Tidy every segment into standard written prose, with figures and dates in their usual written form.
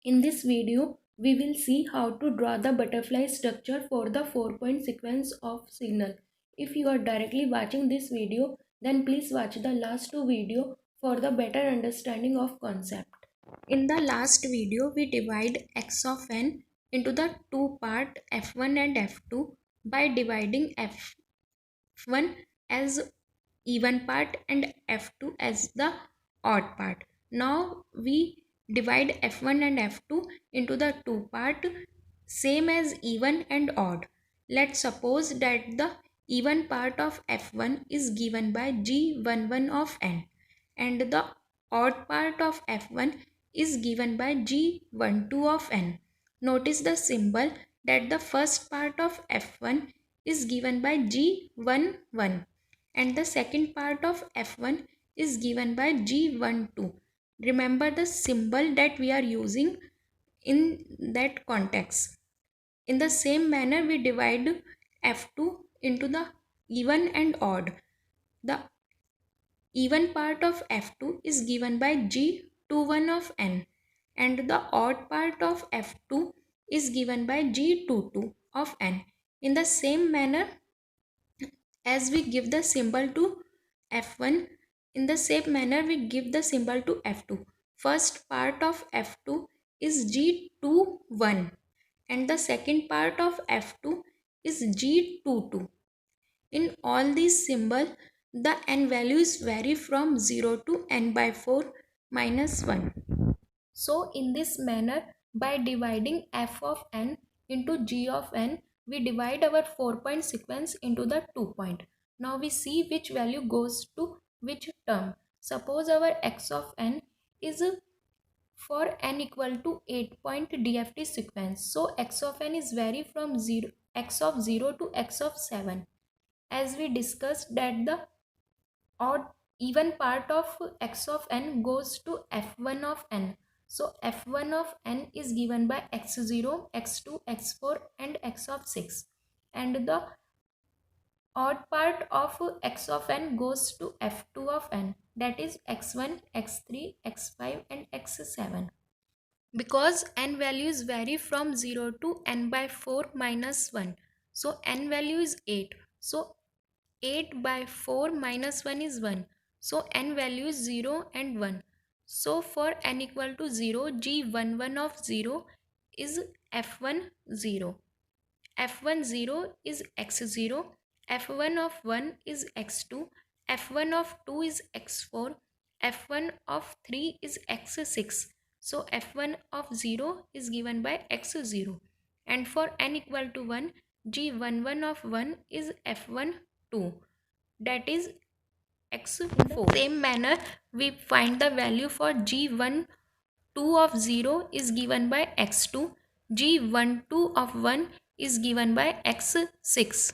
In this video, we will see how to draw the butterfly structure for the 4-point sequence of signal. If you are directly watching this video, then please watch the last two videos for the better understanding of concept. In the last video, we divide x of n into the two part f1 and f2 by dividing f1 as even part and f2 as the odd part. Now we divide f1 and f2 into the two part same as even and odd. Let's suppose that the even part of f1 is given by g11 of n and the odd part of f1 is given by g12 of n. Notice the symbol that the first part of f1 is given by g11 and the second part of f1 is given by g12. Remember the symbol that we are using in that context. In the same manner, we divide f2 into the even and odd. The even part of f2 is given by g21 of n and the odd part of f2 is given by g22 of n. In the same manner as we give the symbol to f1, in the same manner we give the symbol to f2. First part of f2 is g21 and the second part of f2 is g22. In all these symbols, the n values vary from 0 to n by 4 minus 1. So in this manner, by dividing f of n into g of n, we divide our 4-point sequence into the 2-point. Now we see which value goes to which term. Suppose our x of n is for n equal to 8-point DFT sequence. So x of n is vary from x of 0 to x of 7. As we discussed that the odd even part of x of n goes to f1 of n. So f1 of n is given by x0, x2, x4 and x of 6. And the odd part of x of n goes to f2 of n, that is x1, x3, x5 and x7. Because n values vary from 0 to n by 4 minus 1. So n value is 8. So 8 by 4 minus 1 is 1. So n value is 0 and 1. So for n equal to 0, g11 of 0 is f1 0. f1 0 is x0. f1 of 1 is x2. f1 of 2 is x4. f1 of 3 is x6. So f1 of 0 is given by x0. And for n equal to 1, g11 of 1 is f1 2, that is x4. In the same manner, we find the value for g12 of 0 is given by x2. g12 of 1 is given by x6.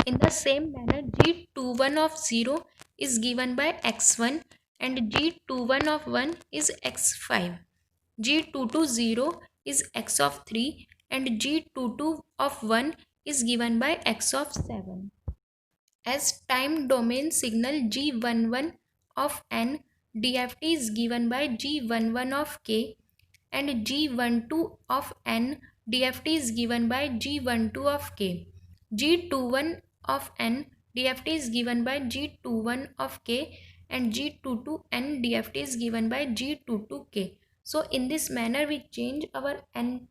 In the same manner, g21 of 0 is given by x1 and g21 of 1 is x5. g220 is x of 3 and g22 of 1 is given by x of 7. As time domain signal g11 of n, DFT is given by g11 of k and g12 of n, DFT is given by g12 of k. g21 of n, DFT is given by g21 of k and g22 n, DFT is given by g22k. So in this manner we change our n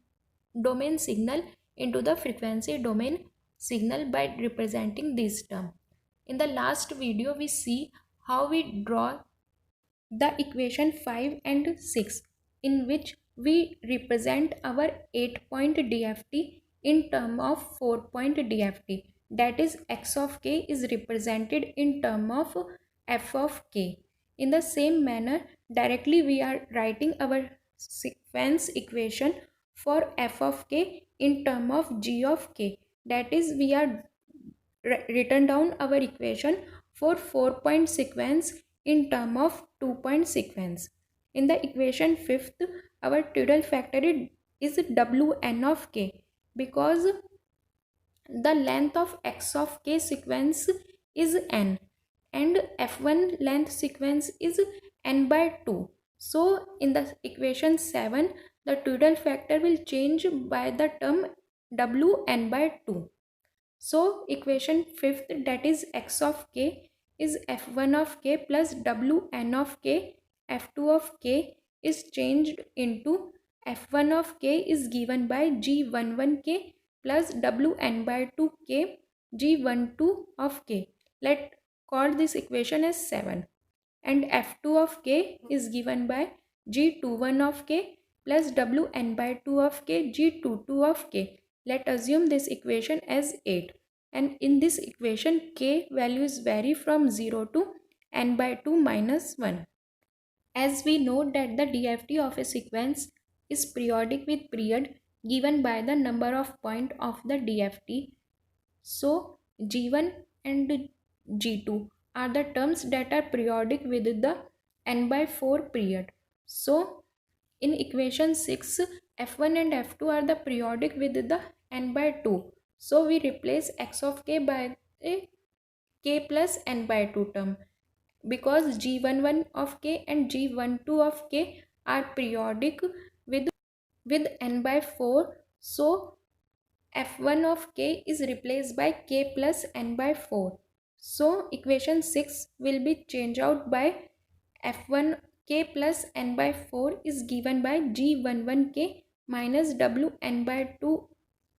domain signal into the frequency domain signal by representing this term. In the last video, we see how we draw the equation 5 and 6 in which we represent our 8-point DFT in term of 4-point DFT. That is x of k is represented in term of f of k. In the same manner, directly we are writing our sequence equation for f of k in term of g of k. That is, we are written down our equation for 4-point sequence in term of 2-point sequence. In the equation 5th, our total factor is wn of k because the length of x of k sequence is n and f1 length sequence is n by 2. So in the equation 7, the total factor will change by the term Wn by 2. So equation fifth, that is x of k, is f1 of k plus Wn of k. f2 of k is changed into f1 of k is given by g11k plus Wn by 2k g12 of k. Let call this equation as 7. And f2 of k is given by g21 of k plus Wn by 2 of k g22 of k. Let assume this equation as 8. And in this equation, k values vary from 0 to n by 2 minus 1. As we know that the DFT of a sequence is periodic with period given by the number of points of the DFT. So G1 and G2 are the terms that are periodic with the n by 4 period. So in equation 6, F1 and F2 are the periodic with the n by 2. So we replace x of k by a k plus n by 2 term, because G11 of k and G12 of k are periodic with n by 4. So f1 of k is replaced by k plus n by 4. So equation 6 will be changed out by f1 k plus n by 4 is given by g11 k minus wn by 2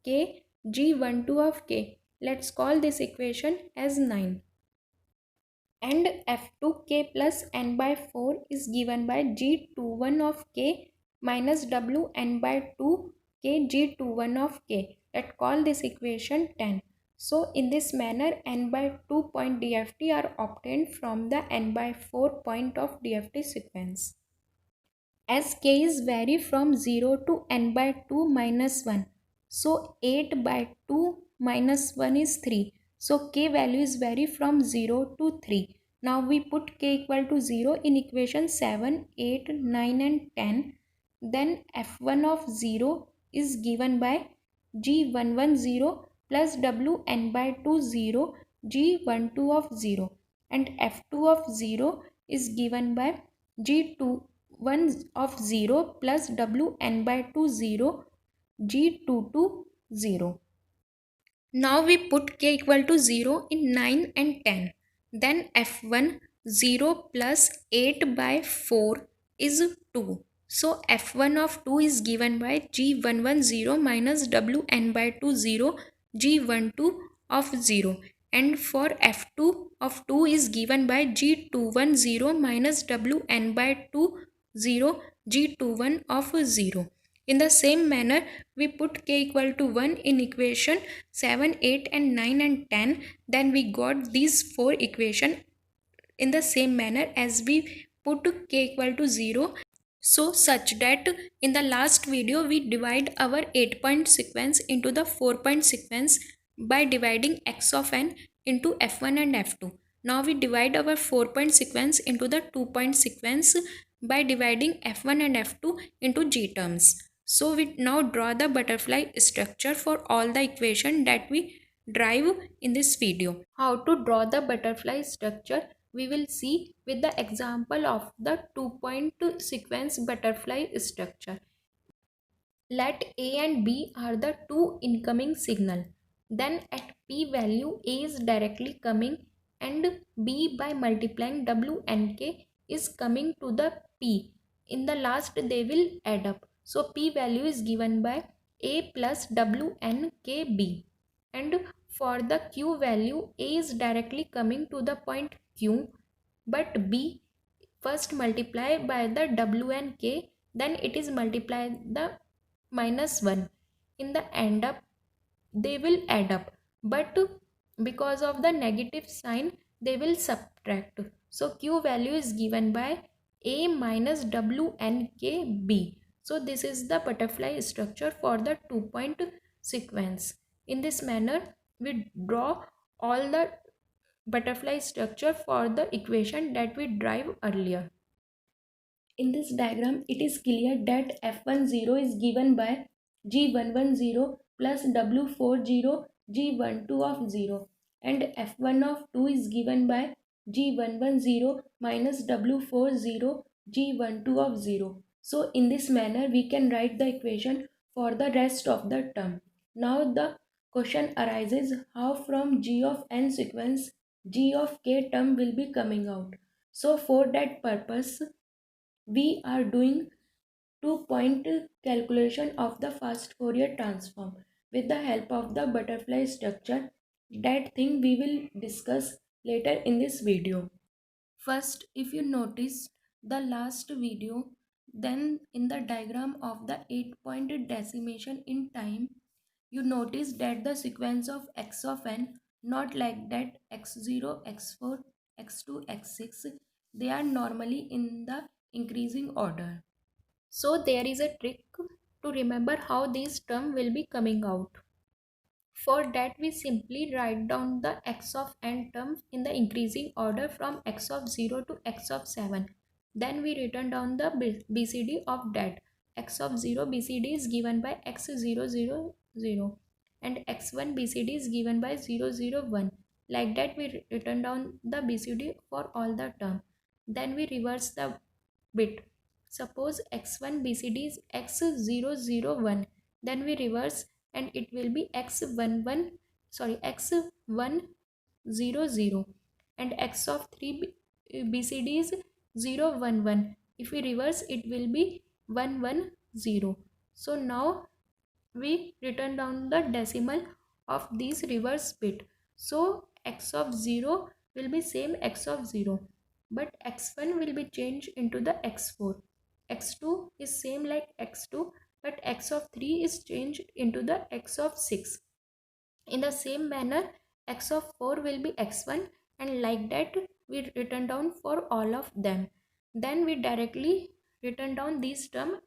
k g12 of k. Let's call this equation as 9. And f2k plus n by 4 is given by g21 of k minus wn by 2 k g21 of k. Let's call this equation 10. So in this manner, n by 2 point DFT are obtained from the n by 4 point of DFT sequence. As k is vary from 0 to n by 2 minus 1. So 8 by 2 minus 1 is 3. So k values vary from 0 to 3. Now we put k equal to 0 in equation 7, 8, 9 and 10. Then f1 of 0 is given by g11 plus wn by 2 0 g12 of 0. And f2 of 0 is given by g21 of 0 plus wn by 2 0 g22 0. Now we put k equal to 0 in 9 and 10. Then f1 0 plus 8 by 4 is 2. So f1 of 2 is given by g11 minus wn by 2 0 g12 of 0. And for f2 of 2 is given by g21 minus wn by 2 0 g21 of 0. In the same manner, we put k equal to 1 in equation 7, 8 and 9 and 10. Then we got these 4 equations in the same manner as we put k equal to 0. So such that in the last video we divide our 8-point sequence into the 4-point sequence by dividing x of n into f1 and f2. Now we divide our 4-point sequence into the 2-point sequence by dividing f1 and f2 into g terms. So we now draw the butterfly structure for all the equation that we derive in this video. How to draw the butterfly structure we will see with the example of the 2-point sequence butterfly structure. Let A and B are the two incoming signal. Then at P value A is directly coming and B by multiplying W and K is coming to the P. In the last they will add up. So P value is given by A plus W and K B. And for the Q value, A is directly coming to the point Q, but B first multiply by the W and K, then it is multiplied the minus 1. In the end up, they will add up, but because of the negative sign, they will subtract. So Q value is given by A minus W and K B. So this is the butterfly structure for the 2-point sequence. In this manner, we draw all the butterfly structure for the equation that we derive earlier. In this diagram, it is clear that F10 is given by G11 plus W40 G12 of 0, and F1 of 2 is given by G11 minus W40 G12 of 0. So in this manner we can write the equation for the rest of the term. Now the question arises, how from g of n sequence g of k term will be coming out. So for that purpose we are doing 2-point calculation of the fast Fourier transform with the help of the butterfly structure. That thing we will discuss later in this video. First, if you notice the last video, then in the diagram of the 8-point decimation in time, you notice that the sequence of x of n, not like that x0, x4, x2, x6, they are normally in the increasing order. So there is a trick to remember how these terms will be coming out. For that we simply write down the x of n terms in the increasing order from x of 0 to x of 7. Then we written down the BCD of that. X of 0 BCD is given by x0, 0, 0 and x1 BCD is given by 0, 0, 1. Like that we written down the BCD for all the term. Then we reverse the bit. Suppose x1 BCD is x001, then we reverse and it will be x11, sorry, x100, and x of 3 BCD is 011. If we reverse it will be 110. So now we written down the decimal of these reverse bit. So x of 0 will be same x of 0, but x1 will be changed into the x4. x2 is same like x2, but x of 3 is changed into the x of 6. In the same manner, x of 4 will be x1, and like that we written down for all of them. Then we directly written down these terms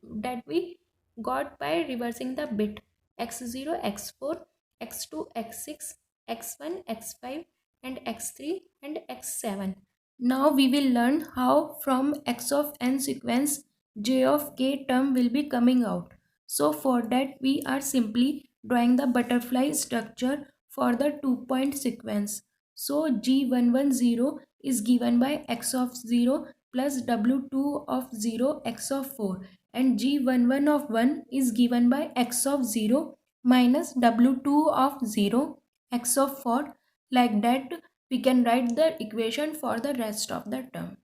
that we got by reversing the bit: x0, x4, x2, x6, x1, x5, and x3 and x7. Now we will learn how from x of n sequence j of k term will be coming out. So for that we are simply drawing the butterfly structure for the 2-point sequence. So G110 is given by x of 0 plus W2 of 0 x of 4, and G11 of 1 is given by x of 0 minus W2 of 0 x of 4. Like that we can write the equation for the rest of the term.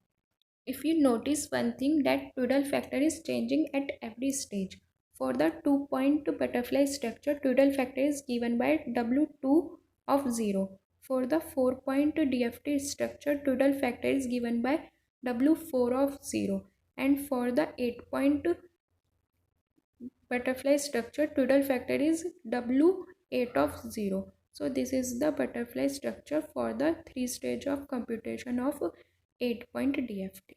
If you notice one thing, that Twiddle factor is changing at every stage. For the 2-point butterfly structure, Twiddle factor is given by W2 of 0. For the 4-point DFT structure, Twiddle factor is given by W4 of 0. And for the 8-point butterfly structure, Twiddle factor is W8 of 0. So this is the butterfly structure for the 3 stage of computation of 8-point DFT.